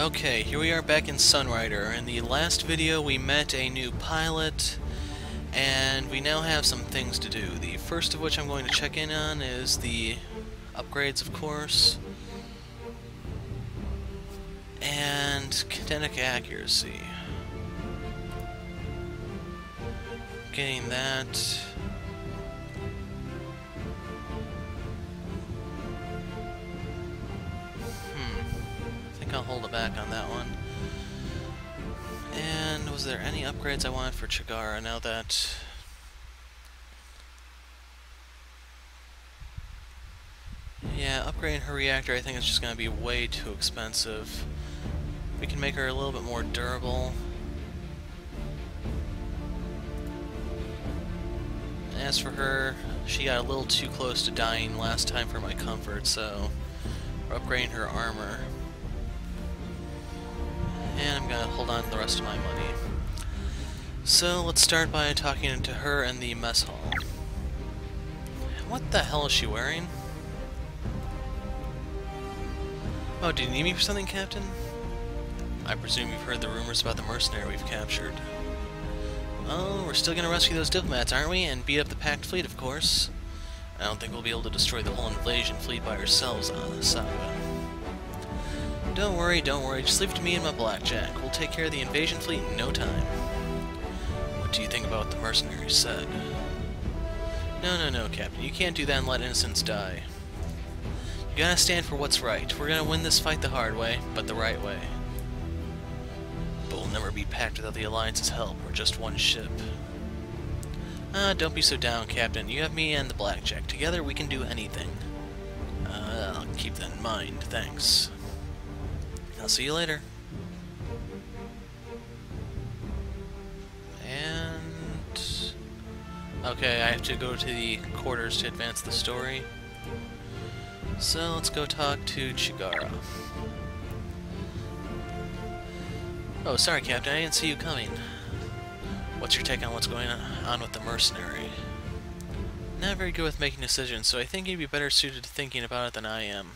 Okay, here we are back in Sunrider. In the last video we met a new pilot, and we now have some things to do. The first of which I'm going to check in on is the upgrades, of course, and kinetic accuracy. Getting that. I'll hold it back on that one. And was there any upgrades I wanted for Chigara now that... Yeah, upgrading her reactor I think is just going to be way too expensive. We can make her a little bit more durable. As for her, she got a little too close to dying last time for my comfort, so we're upgrading her armor. And I'm gonna hold on to the rest of my money. So let's start by talking to her in the mess hall. What the hell is she wearing? Oh, do you need me for something, Captain? I presume you've heard the rumors about the mercenary we've captured. Oh, we're still gonna rescue those diplomats, aren't we? And beat up the pact fleet, of course. I don't think we'll be able to destroy the whole invasion fleet by ourselves on this saga. Don't worry, just leave it to me and my blackjack. We'll take care of the invasion fleet in no time. What do you think about what the mercenaries said? No, Captain. You can't do that and let innocents die. You gotta stand for what's right. We're gonna win this fight the hard way, but the right way. But we'll never be packed without the Alliance's help. We're just one ship. Don't be so down, Captain. You have me and the blackjack. Together we can do anything. I'll keep that in mind. Thanks. I'll see you later. And... okay, I have to go to the quarters to advance the story. So let's go talk to Chigara. Oh, sorry, Captain, I didn't see you coming. What's your take on what's going on with the mercenary? Not very good with making decisions, so I think you'd be better suited to thinking about it than I am.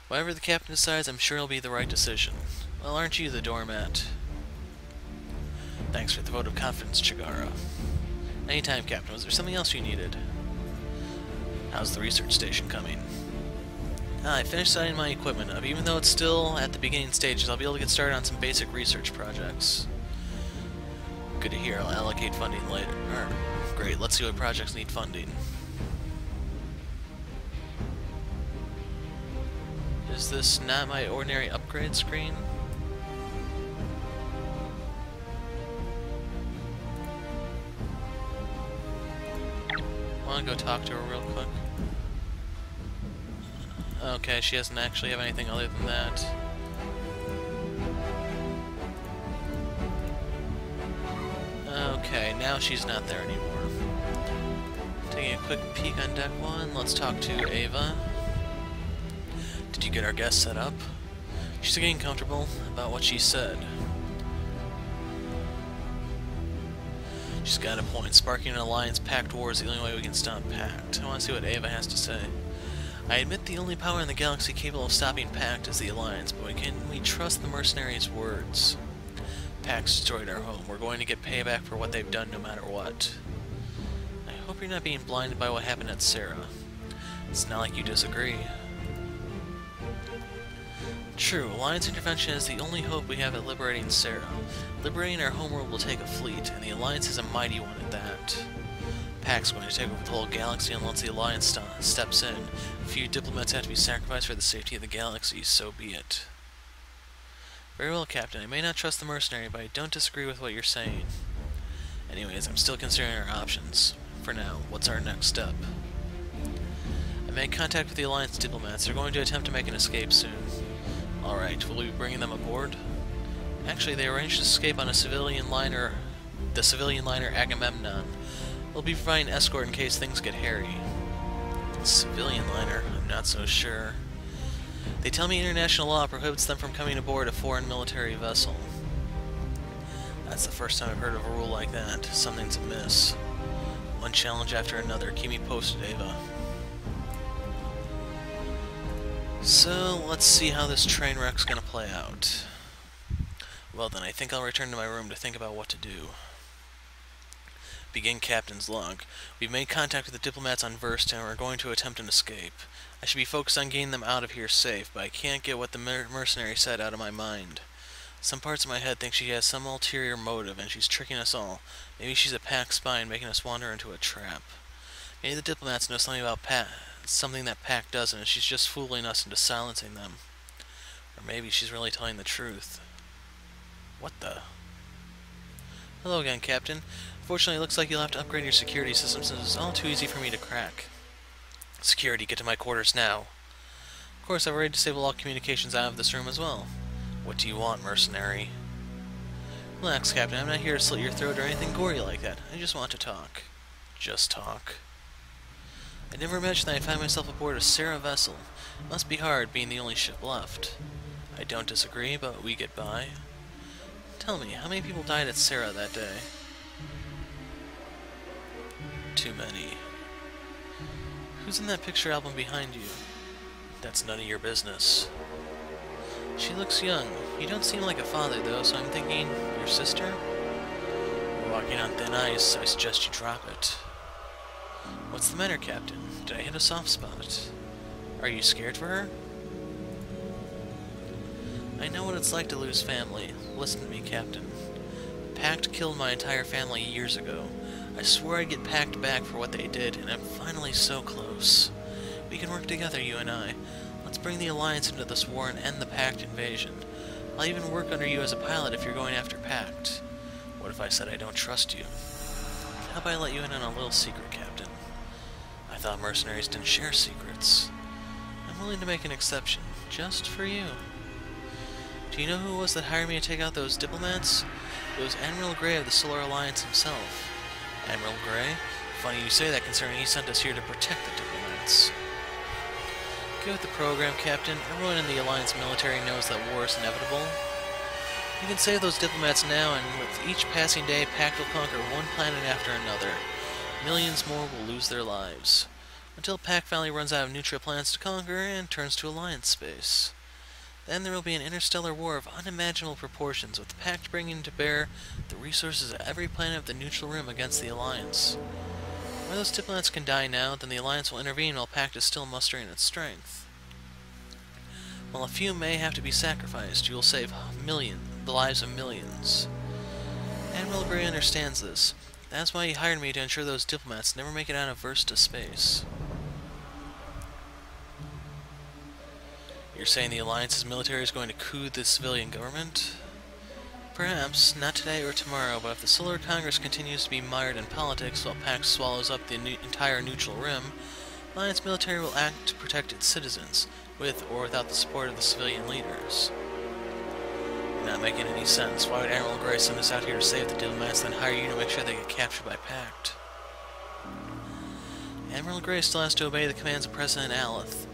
Whatever the captain decides, I'm sure it'll be the right decision. Well, aren't you the doormat? Thanks for the vote of confidence, Chigara. Anytime, Captain. Was there something else you needed? How's the research station coming? I finished setting my equipment up. Even though it's still at the beginning stages, I'll be able to get started on some basic research projects. Good to hear. I'll allocate funding later. Great, let's see what projects need funding. Is this not my ordinary upgrade screen? Wanna go talk to her real quick? Okay, she doesn't actually have anything other than that. Okay, now she's not there anymore. Taking a quick peek on deck one, let's talk to Ava. Did you get our guest set up? She's getting comfortable about what she said. She's got a point. Sparking an alliance pact war is the only way we can stop pact. I want to see what Ava has to say. I admit the only power in the galaxy capable of stopping pact is the alliance, but can we trust the mercenaries' words? Pact's destroyed our home. We're going to get payback for what they've done no matter what. I hope you're not being blinded by what happened at Sarah. It's not like you disagree. True, Alliance intervention is the only hope we have at liberating Sarah. Liberating our homeworld will take a fleet, and the Alliance is a mighty one at that. Pact's going to take over the whole galaxy unless the Alliance steps in. A few diplomats have to be sacrificed for the safety of the galaxy, so be it. Very well, Captain. I may not trust the mercenary, but I don't disagree with what you're saying. Anyways, I'm still considering our options. For now, what's our next step? I made contact with the Alliance diplomats. They're going to attempt to make an escape soon. Alright, will we be bringing them aboard? Actually, they arranged to escape on a civilian liner, the civilian liner Agamemnon. We'll be providing escort in case things get hairy. Civilian liner? I'm not so sure. They tell me international law prohibits them from coming aboard a foreign military vessel. That's the first time I've heard of a rule like that. Something's amiss. One challenge after another. Keep me posted, Ava. So, let's see how this train wreck's gonna play out. Well then, I think I'll return to my room to think about what to do. Begin Captain's log. We've made contact with the diplomats on Verst and we're going to attempt an escape. I should be focused on getting them out of here safe, but I can't get what the mercenary said out of my mind. Some parts of my head think she has some ulterior motive and she's tricking us all. Maybe she's a pact spy and making us wander into a trap. Maybe the diplomats know something about something that pact doesn't, and she's just fooling us into silencing them. Or maybe she's really telling the truth. What the? Hello again, Captain. Fortunately, it looks like you'll have to upgrade your security system since it's all too easy for me to crack. Security, get to my quarters now. Of course, I've already disabled all communications out of this room as well. What do you want, mercenary? Relax, Captain. I'm not here to slit your throat or anything gory like that. I just want to talk. Just talk. I never imagined that I'd find myself aboard a Sarah vessel. It must be hard, being the only ship left. I don't disagree, but we get by. Tell me, how many people died at Sarah that day? Too many. Who's in that picture album behind you? That's none of your business. She looks young. You don't seem like a father, though, so I'm thinking, your sister? You're walking on thin ice. I suggest you drop it. What's the matter, Captain? Did I hit a soft spot? Are you scared for her? I know what it's like to lose family. Listen to me, Captain. Pact killed my entire family years ago. I swore I'd get Pact back for what they did, and I'm finally so close. We can work together, you and I. Let's bring the Alliance into this war and end the Pact invasion. I'll even work under you as a pilot if you're going after Pact. What if I said I don't trust you? How about I let you in on a little secret, Captain? I thought mercenaries didn't share secrets. I'm willing to make an exception, just for you. Do you know who it was that hired me to take out those diplomats? It was Admiral Grey of the Solar Alliance himself. Admiral Grey? Funny you say that, considering he sent us here to protect the diplomats. Get with the program, Captain. Everyone in the Alliance military knows that war is inevitable. You can save those diplomats now, and with each passing day, Pact will conquer one planet after another. Millions more will lose their lives. Until Pact finally runs out of neutral planets to conquer and turns to Alliance space. Then there will be an interstellar war of unimaginable proportions, with the Pact bringing to bear the resources of every planet of the neutral rim against the Alliance. Where those diplomats can die now, then the Alliance will intervene while Pact is still mustering its strength. While a few may have to be sacrificed, you will save the lives of millions. Admiral Grey understands this. That's why he hired me to ensure those diplomats never make it out of Verst to space. You're saying the Alliance's military is going to coup the civilian government? Perhaps, not today or tomorrow, but if the Solar Congress continues to be mired in politics while Pact swallows up the entire neutral rim, the Alliance military will act to protect its citizens, with or without the support of the civilian leaders. You're not making any sense. Why would Admiral Grey send us out here to save the diplomats, then hire you to make sure they get captured by Pact? Admiral Grey still has to obey the commands of President Aleth.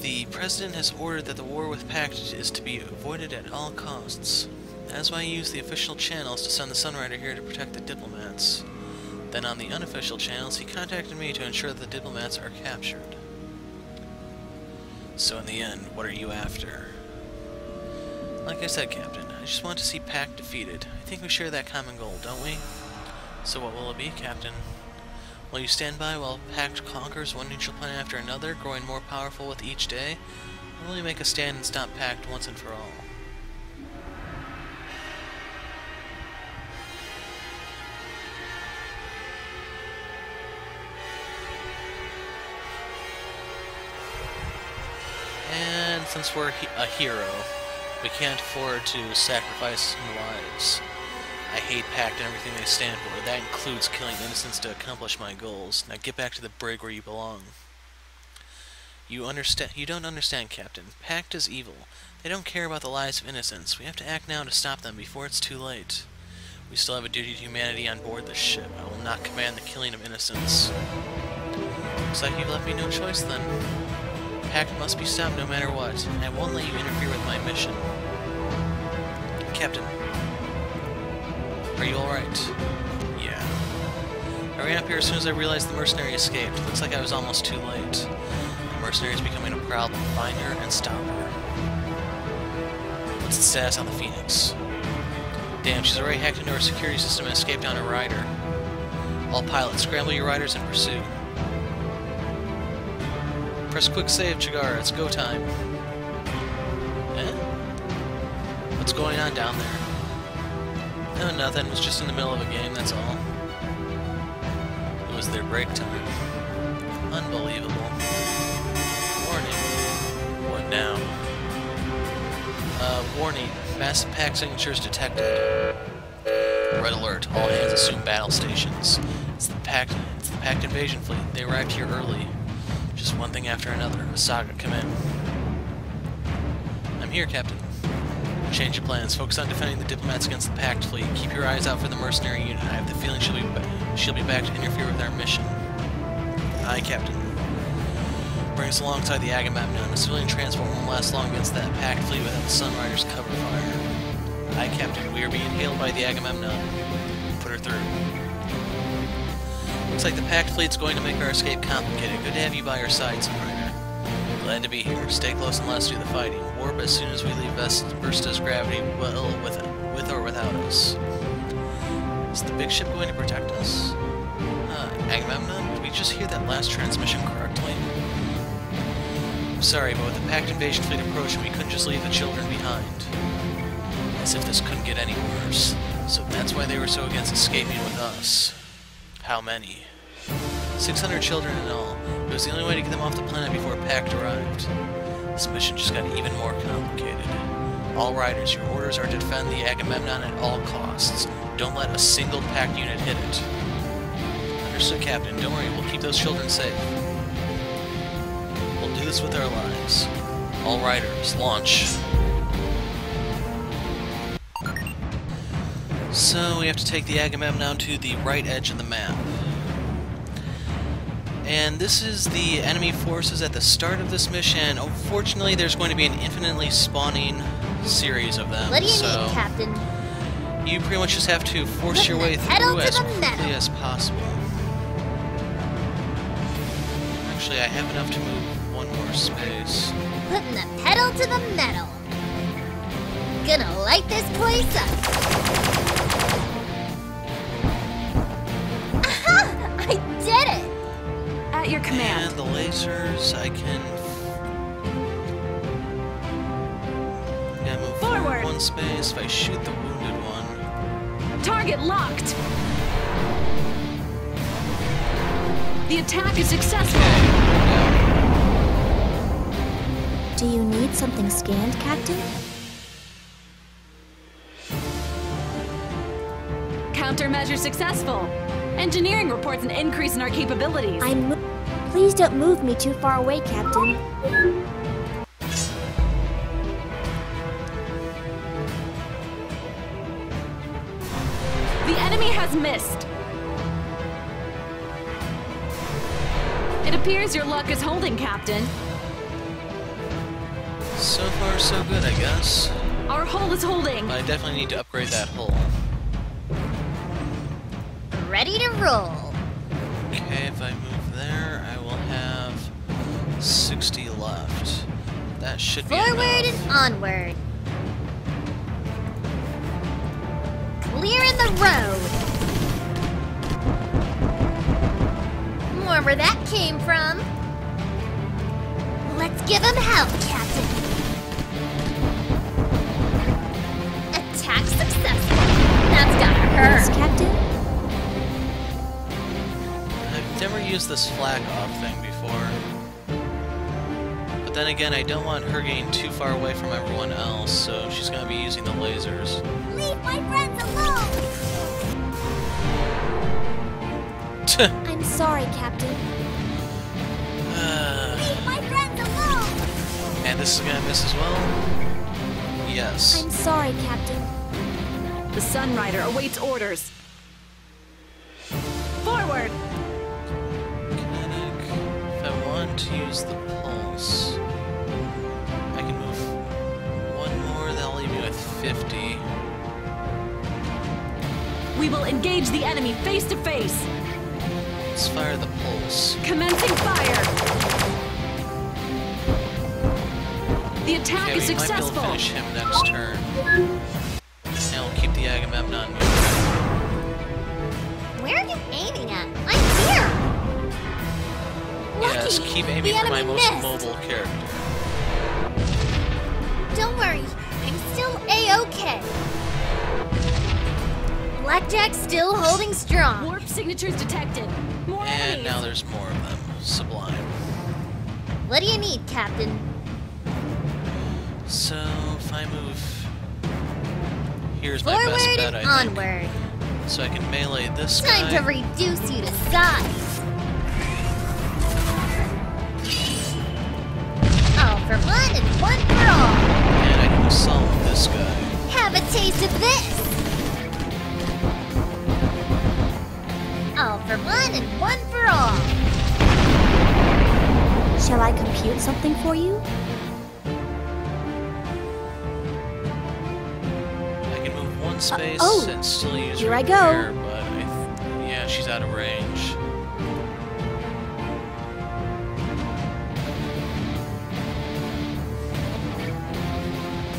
The President has ordered that the war with Pact is to be avoided at all costs. That is why he used the official channels to send the Sunrider here to protect the diplomats. Then on the unofficial channels, he contacted me to ensure that the diplomats are captured. So in the end, what are you after? Like I said, Captain, I just want to see Pact defeated. I think we share that common goal, don't we? So what will it be, Captain? Will you stand by while Pact conquers one neutral planet after another, growing more powerful with each day? Or will you make a stand and stop Pact once and for all? And since we're a hero, we can't afford to sacrifice some lives. I hate Pact and everything they stand for. That includes killing innocents to accomplish my goals. Now get back to the brig where you belong. You don't understand, Captain. Pact is evil. They don't care about the lives of innocents. We have to act now to stop them before it's too late. We still have a duty to humanity on board this ship. I will not command the killing of innocents. Looks like you've left me no choice then. Pact must be stopped no matter what, and I won't let you interfere with my mission. Captain, are you alright? Yeah. I ran up here as soon as I realized the mercenary escaped. Looks like I was almost too late. The mercenary is becoming a problem. Find her and stop her. What's the status on the Phoenix? Damn, she's already hacked into our security system and escaped on her rider. All pilots, scramble your riders and pursue. Press quick save, Chigara. It's go time. Eh? What's going on down there? No, nothing. It was just in the middle of a game, that's all. It was their break time. Unbelievable. Warning. What now? Warning. Massive pact signatures detected. Red alert. All hands assume battle stations. It's the pact invasion fleet. They arrived here early. Just one thing after another. A saga, come in. I'm here, Captain. Change your plans. Focus on defending the diplomats against the pact fleet. Keep your eyes out for the mercenary unit. I have the feeling she'll be back to interfere with our mission. Aye, Captain. Bring us alongside the Agamemnon. A civilian transport won't last long against that pact fleet without the Sunrider's cover fire. Aye, Captain. We are being hailed by the Agamemnon. Put her through. Looks like the pact fleet's going to make our escape complicated. Good to have you by our side, Sunrider. Glad to be here. Stay close and let us do the fighting. Warp as soon as we leave Versta's gravity, well, with or without us. Is the big ship going to protect us? Agamemnon, did we just hear that last transmission correctly? I'm sorry, but with the pact invasion fleet approaching, we couldn't just leave the children behind. As if this couldn't get any worse. So that's why they were so against escaping with us. How many? 600 children in all. It was the only way to get them off the planet before pact arrived. This mission just got even more complicated. All riders, your orders are to defend the Agamemnon at all costs. Don't let a single pact unit hit it. Understood, Captain. Don't worry, we'll keep those children safe. We'll do this with our lives. All riders, launch. So, we have to take the Agamemnon to the right edge of the map. And this is the enemy forces at the start of this mission. Unfortunately, there's going to be an infinitely spawning series of them. What do you need, Captain? You pretty much just have to force your way through as quickly as possible. Actually, I have enough to move one more space. Putting the pedal to the metal. Gonna light this place up. Aha! I did it! At your command. And the lasers, I can... Yeah, move forward one space if I shoot the wounded one. Target locked! The attack is successful! Do you need something scanned, Captain? Countermeasure successful! Engineering reports an increase in our capabilities. Please don't move me too far away, Captain. The enemy has missed. It appears your luck is holding, Captain. So far, so good, I guess. Our hull is holding. But I definitely need to upgrade that hull. Ready to roll. Okay, if I move there, I will have 60 left. That should be Forward enough. and onward. Clearing the road. More where that came from. Let's give him hell, Captain. Attack successful. That's gotta hurt. Yes, Captain? I've never used this flag off thing before. But then again, I don't want her getting too far away from everyone else, so she's gonna be using the lasers. Leave my friends alone! I'm sorry, Captain. Leave my friends alone! And this is gonna miss as well? Yes. I'm sorry, Captain. The Sunrider awaits orders. Forward! Kinetic. If I want to use the pulse, I can move one more, that'll leave me with 50. We will engage the enemy face to face. Let's fire the pulse. Commencing fire. The attack Okay, is we might be able to successful. finish him next turn. And we'll keep the Agamemnon moving. Where are you aiming at? I'm here! Lucky, Yes, keep aiming the for my enemy most missed. mobile character. Don't worry, I'm still A-okay. Blackjack's still holding strong. Warp signatures detected. More And enemies. now there's more of them. Sublime. What do you need, Captain? So, if I move... Here's my best Forward bet, and I think. onward. So I can melee this Time guy. to reduce you to size. All for one and one for all. And I can assault this guy. Have a taste of this. All for one and one for all. Shall I compute something for you? I can move one space oh, and still use here I go. repair, but yeah, she's out of range.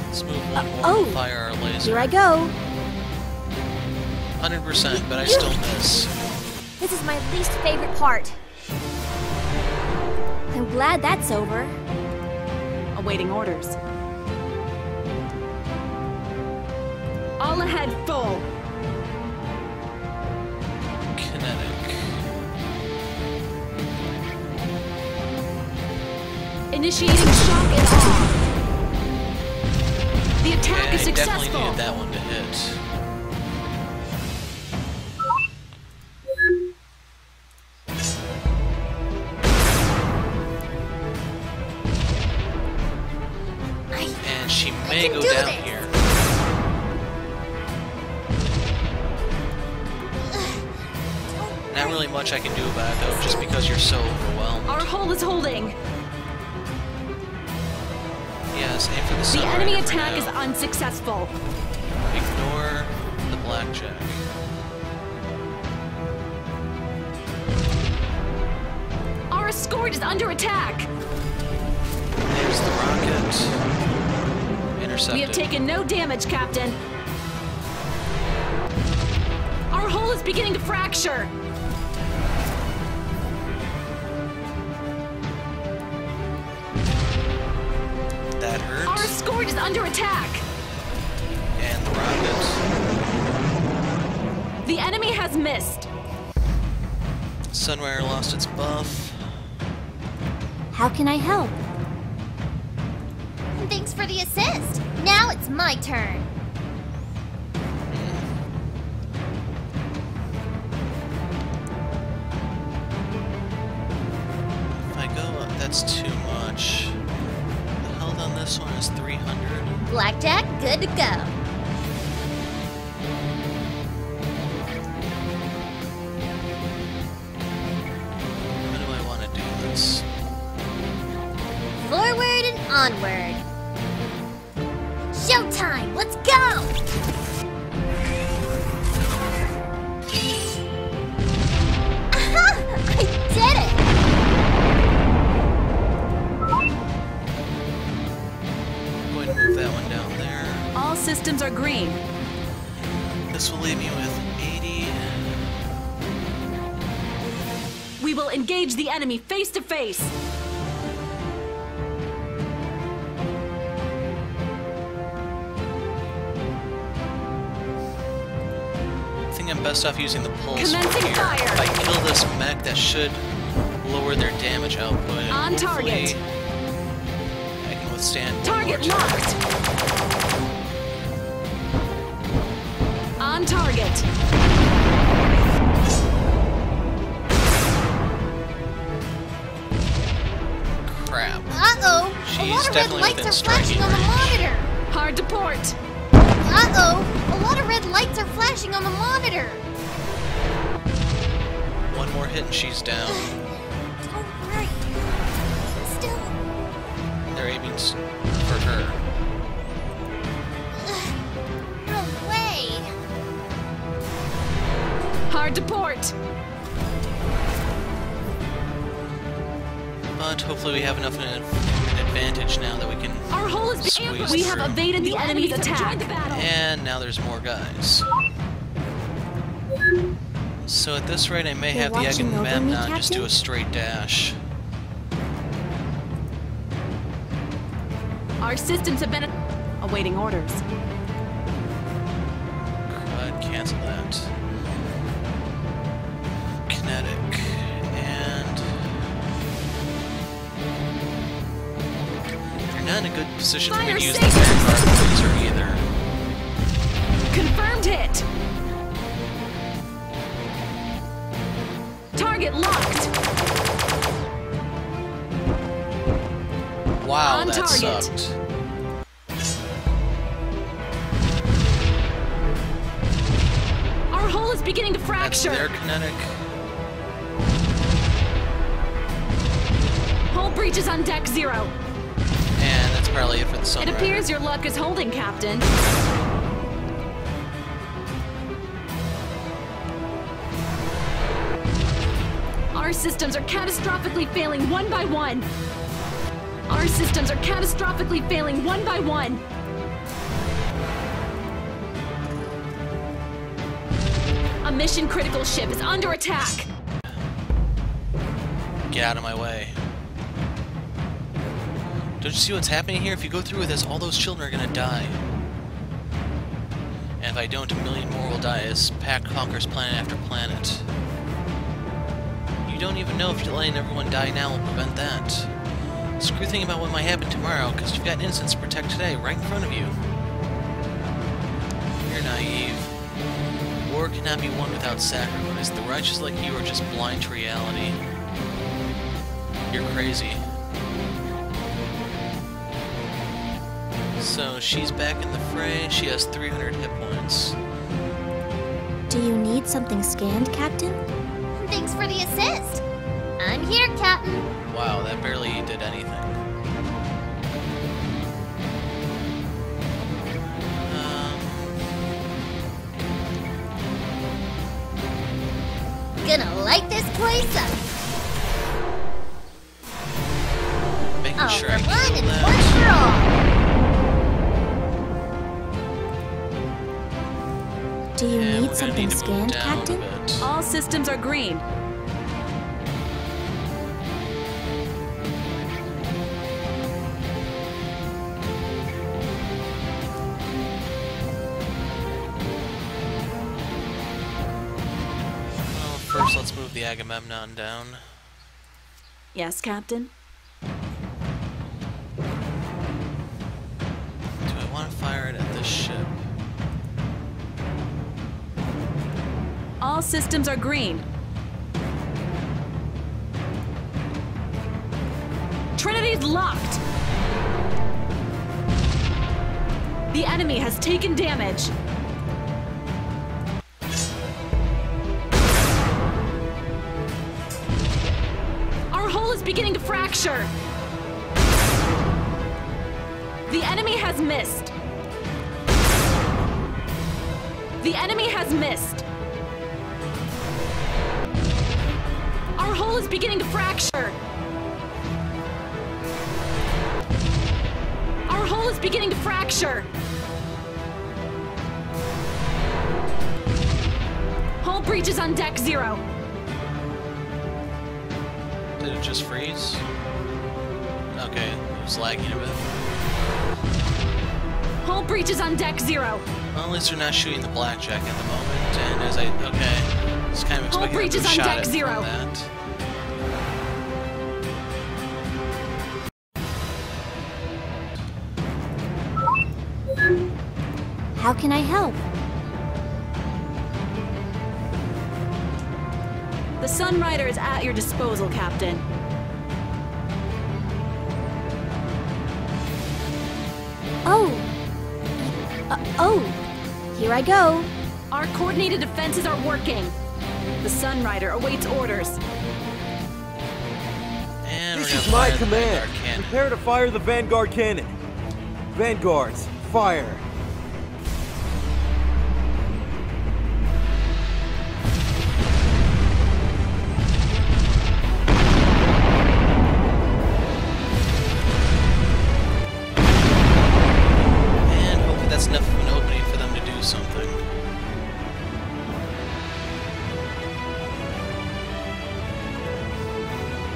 Let's move one more oh, and fire our laser. Here I go. 100%, but I still miss. This is my least favorite part. I'm glad that's over. Awaiting orders. All ahead, full. Kinetic. Initiating shock and awe. The attack Okay, is I definitely successful. needed that one to hit. And she may can go do down this. here. Not really much I can do about it though, just because you're so overwhelmed. Our hull is holding. Yes, aim for the The Sunrider enemy for attack now. is unsuccessful. Ignore the blackjack. Our escort is under attack. There's the rocket. Intercepted. We have taken no damage, Captain. Our hull is beginning to fracture. That hurt. Our escort is under attack. And the rocket. The enemy has missed. Sunrider lost its buff. How can I help? Thanks for the assist. Now it's my turn. If I go up, that's too much. The health on this one is 300. Blackjack, good to go. How do I want to do this? Forward and onward. Showtime, let's go! Aha! I did it! Go ahead and move that one down there. All systems are green. This will leave me with 80. We will engage the enemy face to face. I think I'm best off using the pulse Commencing here. fire. If I kill this mech, that should lower their damage output. And On hopefully target. I can withstand one Target more attack. locked. On target. Crap. Uh-oh! A She's lot of red definitely lights within are flashing striking on the range. monitor! Hard to port. Uh-oh! A lot of red lights are flashing on the monitor! One more hit and she's down. Don't worry. Still... They're aiming for her. No way! Hard to port. But hopefully we have enough an advantage now that we can Our hull is Squeezed We have through. evaded the enemy's attack. And now there's more guys. So at this rate, I may You're have the watching over me, Agamemnon just do Captain? a straight dash. Our systems have been awaiting orders. Crud, cancel that. Kinetic. And... you're not in a good position for me Fire to use the saber! Vanguard laser either. Confirmed hit. Target locked. Wow, On that target. sucked. Our hull is beginning to That's fracture. their kinetic. Hull breach is on deck 0. And that's probably it for the Sunrider. It appears your luck is holding, Captain. Our systems are catastrophically failing one by one. Our systems are catastrophically failing one by one. A mission-critical ship is under attack. Get out of my way. Don't you see what's happening here? If you go through with this, all those children are gonna die. And if I don't, a million more will die as pact conquers planet after planet. You don't even know if letting everyone die now will prevent that. Screw thinking about what might happen tomorrow, because you've got innocents to protect today, right in front of you. You're naive. War cannot be won without sacrifice. The righteous like you are just blind to reality. You're crazy. So she's back in the fray. She has 300 hit points. Do you need something scanned, Captain? Thanks for the assist. I'm here, Captain. Wow, that barely did anything. Gonna light this place up. Making All sure for I one kill and that. one for all. Do you And need we're gonna something need to move scanned, down Captain? a bit. All systems are green. Well, first let's move the Agamemnon down. Yes, Captain. Do I want to fire it at this ship? All systems are green. Trinity's locked. The enemy has taken damage. Our hull is beginning to fracture. The enemy has missed. The enemy has missed. Our hull is beginning to fracture. Our hull is beginning to fracture. Hull breach is on deck 0. Did it just freeze? Okay, it was lagging a bit. Hull breach is on deck 0. Well, at least they're not shooting the blackjack at the moment, and as I... okay. Just kind of Hull expecting breach them to is on shot deck it from 0. that. How can I help? The Sunrider is at your disposal, Captain. Oh! Oh! Here I go. Our coordinated defenses are working. The Sunrider awaits orders. And This we're is gonna my fire the command. Vanguard Cannon. Prepare to fire the Vanguard Cannon. Vanguards, fire. that's enough of an opening for them to do something.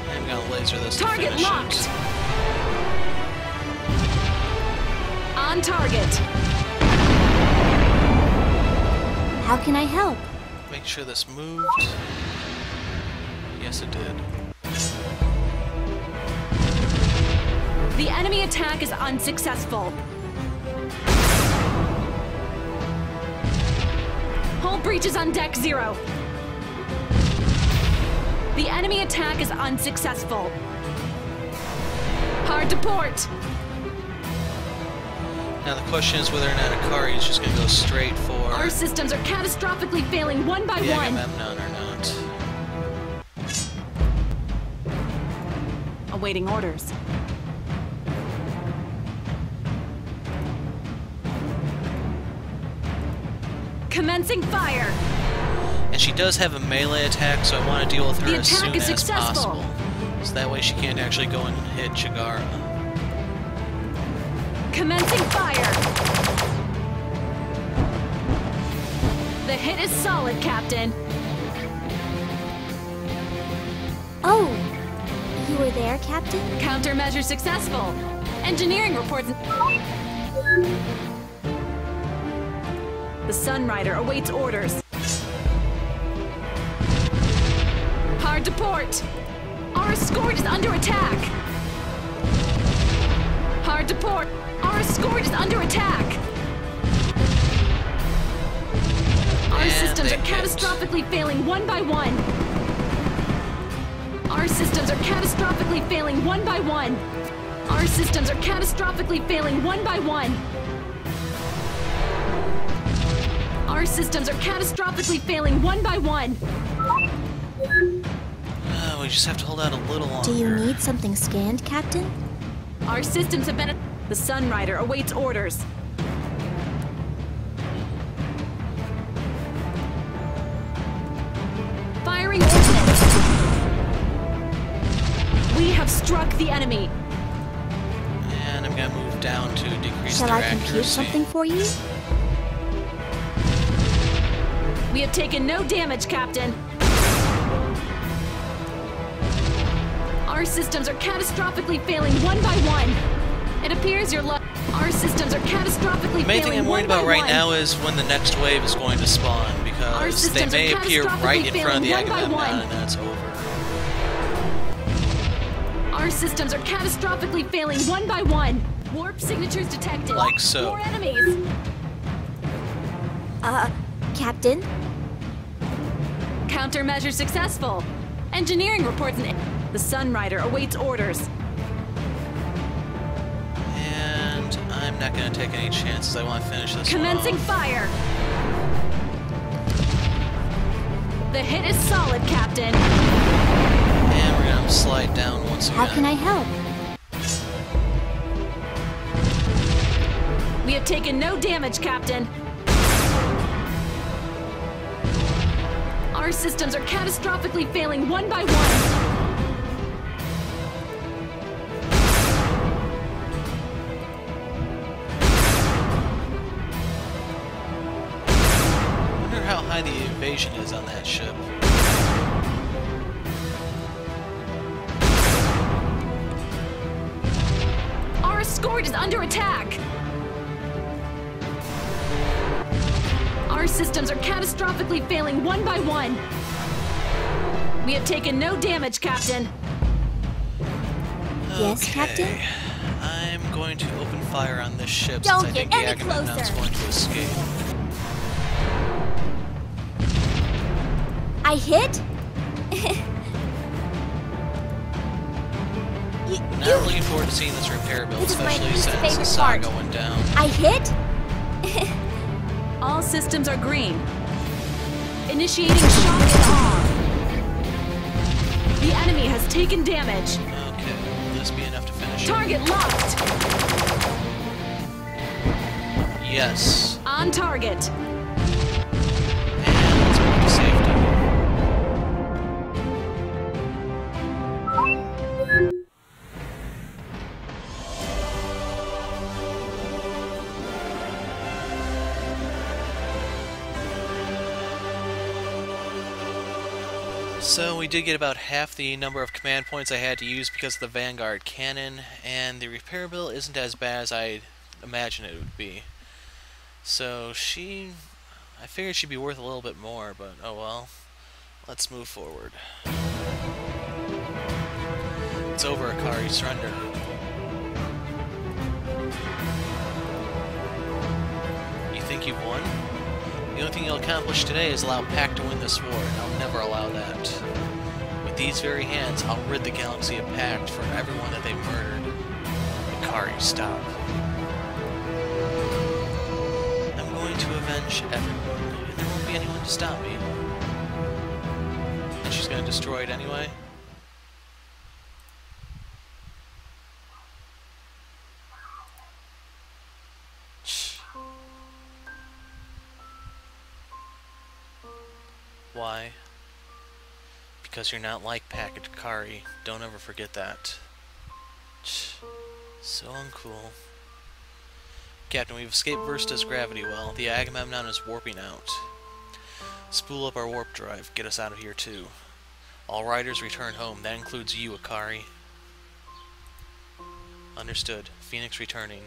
I'm gonna laser this to Target finish locked! it. On target! How can I help? Make sure this moved. Yes, it did. The enemy attack is unsuccessful. Hull breach is on deck 0. The enemy attack is unsuccessful. Hard to port. Now the question is whether or not Akari is just going to go straight for Our systems are catastrophically failing one by the one. Agamemnon or not. Awaiting orders. Commencing fire. And she does have a melee attack, so I want to deal with her The as attack soon is as successful. possible. So that way she can't actually go and hit Chigara. Commencing fire. The hit is solid, Captain. Oh, you were there, Captain? Countermeasure successful. Engineering reports. The Sunrider awaits orders. Hard to port. Our escort is under attack. Hard to port. Our escort is under attack. Our And systems they are hit. catastrophically failing one by one. Our systems are catastrophically failing one by one. Our systems are catastrophically failing one by one. Our systems are catastrophically failing one by one. We just have to hold out a little longer. Do you need something scanned, Captain? Our systems have been... The Sunrider awaits orders. Firing ordnance. We have struck the enemy. And I'm gonna move down to decrease Shall their I compute accuracy. something for you? We have taken no damage, Captain. Our systems are catastrophically failing one by one. It appears your luck. Our systems are catastrophically The main failing thing I'm worried one about by right one. now is when the next wave is going to spawn, Our because they systems may are appear right in catastrophically front of the failing one by Agamemnon, one. and that's over. Our systems are catastrophically failing one by one. Warp signatures detected. Like so. More enemies. Captain? Countermeasure successful. Engineering reports the Sunrider awaits orders. And I'm not going to take any chances. I want to finish this Commencing one off. fire. The hit is solid, Captain. And we're going to slide down once again. How can I help? We have taken no damage, Captain. Our systems are catastrophically failing one by one. I wonder how high the evasion is on that ship. Our escort is under attack. Our systems are catastrophically failing one by one. We have taken no damage, Captain. Yes, Okay. Captain? I'm going to open fire on this ship Don't since I get think the any Agamemnon's closer. going to escape. I hit? I'm not looking forward to seeing this repair build, This is my especially least since favorite Saga part. went down. I hit? All systems are green. Initiating shock and awe. The enemy has taken damage. Okay, will this be enough to finish it? Target locked. Yes. On target. And let's move to safety. So we did get about half the number of command points I had to use because of the Vanguard Cannon, and the repair bill isn't as bad as I imagined it would be. So I figured she'd be worth a little bit more, but oh well. Let's move forward. It's over, Akari. Surrender. You think you've won? The only thing you'll accomplish today is allow Pact to win this war, and I'll never allow that. With these very hands, I'll rid the galaxy of Pact for everyone that they've murdered. Akari, stop. I'm going to avenge everyone, and there won't be anyone to stop me. And she's going to destroy it anyway? Why? Because you're not like Pact, Akari. Don't ever forget that. So uncool. Captain, we've escaped Versta's gravity well. The Agamemnon is warping out. Spool up our warp drive. Get us out of here too. All riders return home. That includes you, Akari. Understood. Phoenix returning.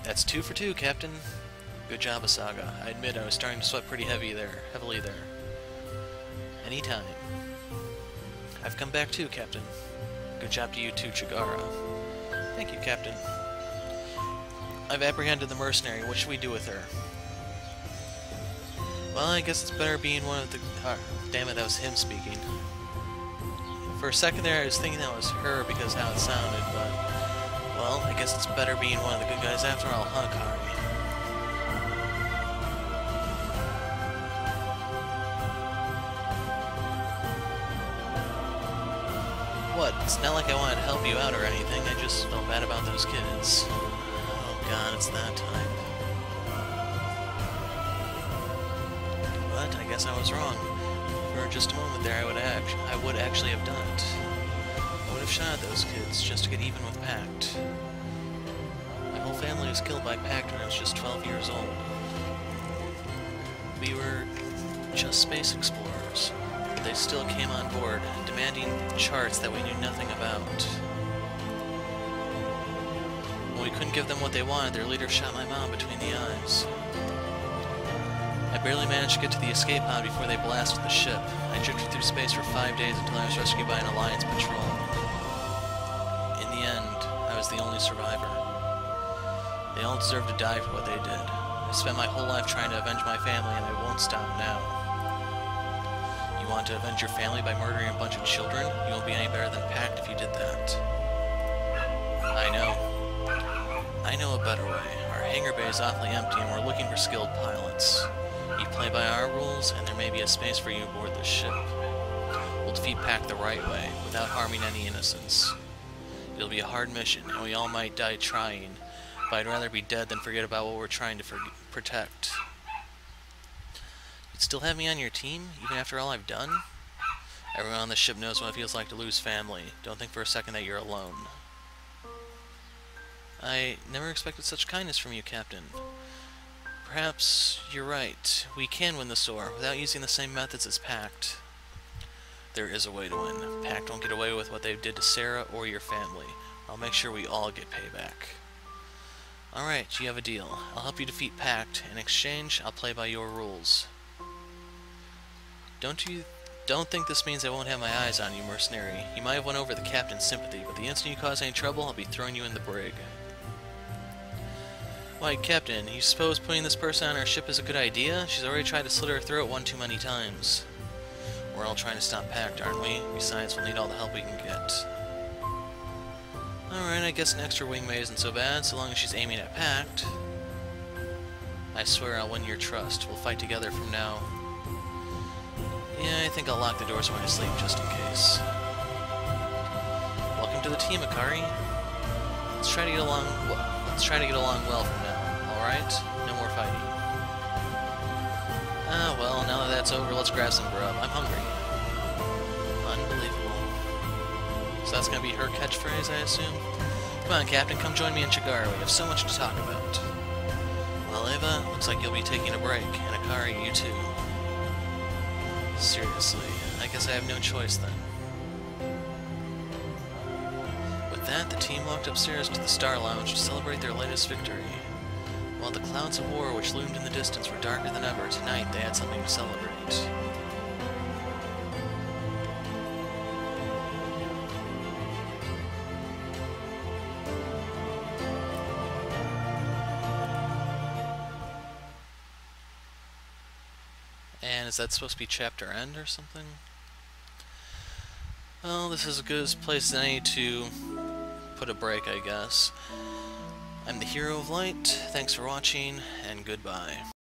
That's 2 for 2, Captain. Good job, Asaga. I admit I was starting to sweat pretty heavily there. Anytime. I've come back too, Captain. Good job to you too, Chigara. Thank you, Captain. I've apprehended the mercenary. What should we do with her? Well, I guess it's better being one of the... damn it, that was him speaking. For a second there, I was thinking that was her because how it sounded, but... well, I guess it's better being one of the good guys after all, huh, Akari? What? It's not like I wanted to help you out or anything, I just felt bad about those kids. Oh god, it's that time. But I guess I was wrong. For just a moment there, I would actually have done it. I would have shot at those kids just to get even with Pact. My whole family was killed by Pact when I was just 12 years old. We were just space explorers. They still came on board, demanding charts that we knew nothing about. When we couldn't give them what they wanted, their leader shot my mom between the eyes. I barely managed to get to the escape pod before they blasted the ship. I drifted through space for 5 days until I was rescued by an Alliance patrol. In the end, I was the only survivor. They all deserve to die for what they did. I spent my whole life trying to avenge my family, and I won't stop now. You want to avenge your family by murdering a bunch of children? You won't be any better than Pact if you did that. I know a better way. Our hangar bay is awfully empty, and we're looking for skilled pilots. You play by our rules, and there may be a space for you aboard this ship. We'll defeat Pact the right way, without harming any innocents. It'll be a hard mission, and we all might die trying, but I'd rather be dead than forget about what we're trying to protect. You'd still have me on your team, even after all I've done? Everyone on the ship knows what it feels like to lose family. Don't think for a second that you're alone. I never expected such kindness from you, Captain. Perhaps you're right. We can win this war without using the same methods as Pact. There is a way to win. Pact won't get away with what they did to Sarah or your family. I'll make sure we all get payback. Alright, you have a deal. I'll help you defeat Pact. In exchange, I'll play by your rules. Don't think this means I won't have my eyes on you, mercenary. You might have won over the captain's sympathy, but the instant you cause any trouble, I'll be throwing you in the brig. Why, Captain, you suppose putting this person on our ship is a good idea? She's already tried to slit her throat one too many times. We're all trying to stop Pact, aren't we? Besides, we'll need all the help we can get. Alright, I guess an extra wingmate isn't so bad, so long as she's aiming at Pact. I swear I'll win your trust. We'll fight together from now. Yeah, I think I'll lock the doors when I sleep, just in case. Welcome to the team, Akari. Let's try to get along well from now, alright? No more fighting. Ah, well, now that that's over, let's grab some grub. I'm hungry. Unbelievable. So that's gonna be her catchphrase, I assume? Come on, Captain, come join me in Chigara. We have so much to talk about. Well, Ava, looks like you'll be taking a break, and Akari, you too. Seriously, I guess I have no choice then. With that, the team walked upstairs to the Star Lounge to celebrate their latest victory. While the clouds of war which loomed in the distance were darker than ever, tonight they had something to celebrate. And is that supposed to be chapter end or something? Well, this is as good a place as any to put a break, I guess. I'm the Hero of Light, thanks for watching, and goodbye.